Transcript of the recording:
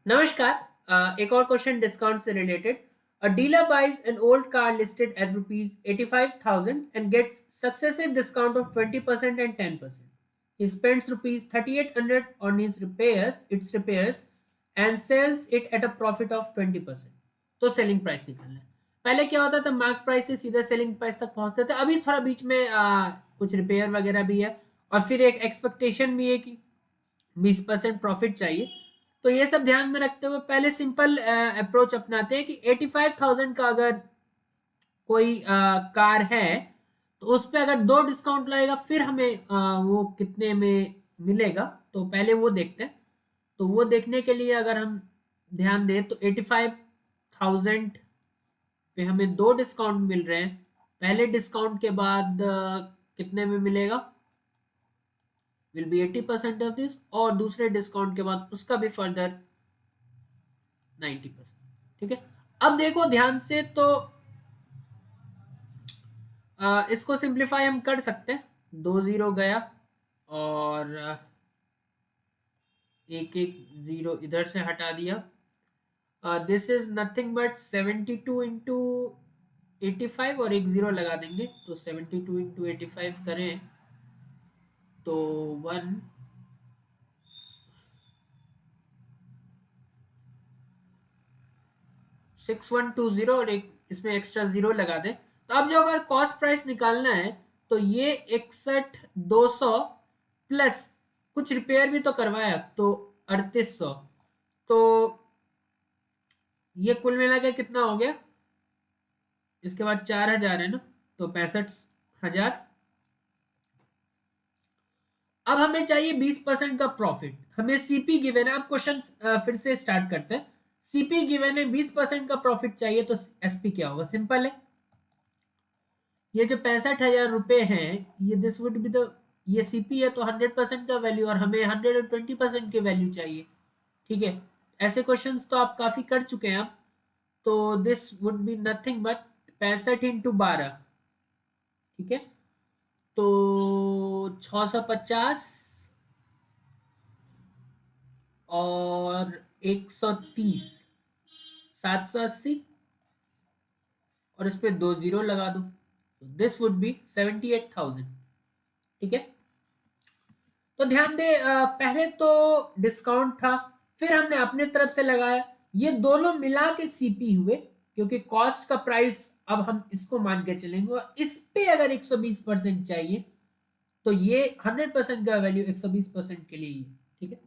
नमस्कार। एक और क्वेश्चन डिस्काउंट से related. A dealer buys an old car listed at rupees 85,000 and gets successive discount of 20% and 10%. He spends rupees 3,800 on his repairs and sells it at a profit of 20%. तो selling price निकालना है। पहले क्या होता था, mark price से सीधा selling price तक पहुंचते थे। अभी थोड़ा बीच में कुछ रिपेयर वगैरह भी है और फिर एक एक्सपेक्टेशन भी है कि 20% प्रॉफिट चाहिए। तो ये सब ध्यान में रखते हुए पहले सिंपल अप्रोच अपनाते हैं कि 85,000 का अगर कोई कार है तो उस पे अगर दो डिस्काउंट लगेगा फिर हमें वो कितने में मिलेगा, तो पहले वो देखते हैं। तो वो देखने के लिए अगर हम ध्यान दें तो 85,000 पे हमें दो डिस्काउंट मिल रहे हैं। पहले डिस्काउंट के बाद कितने में मिलेगा, विल बी 80% ऑफ दिस, और दूसरे डिस्काउंट के बाद उसका भी फर्दर 90%। ठीक है, अब देखो ध्यान से तो इसको सिंप्लीफाई हम कर सकते हैं। 2 0 गया और एक एक जीरो इधर से हटा दिया। This is nothing but 72 into 85 और एक जीरो लगा देंगे तो 72 इंटू 85 करें तो 16120 और एक इसमें एक्स्ट्रा जीरो लगा दें। तो अब जो अगर कॉस्ट प्राइस निकालना है तो ये 61,200 प्लस कुछ रिपेयर भी तो करवाया तो 3,800, तो ये कुल मिला के कितना हो गया। इसके बाद 4,000 है ना, तो 65,000। अब हमें चाहिए 20% का प्रॉफिट। हमें सीपी गिवन है। अब क्वेश्चन फिर से स्टार्ट करते हैं। सीपी गिवन है, 20% का प्रॉफिट चाहिए, तो एसपी क्या होगा, सिंपल है। ये जो 65,000 रुपए हैं, ये दिस वुड बी द, ये सीपी है तो 100% का वैल्यू और हमें 120% की वैल्यू चाहिए। ठीक है, ऐसे क्वेश्चंस तो आप काफी कर चुके हैं आप। तो this would be nothing but 65 into 12। ठीक है, तो 650 और 130, 780, और इस पे 2 0 लगा दो, दिस वुड बी 78,000। ठीक है, तो ध्यान दे, पहले तो डिस्काउंट था, फिर हमने अपने तरफ से लगाया, ये दोनों मिला के सीपी हुए, क्योंकि कॉस्ट का प्राइस अब हम इसको मान के चलेंगे और इस पे अगर 120% चाहिए तो ये 100% का वैल्यू 120% के लिए ही है। ठीक है,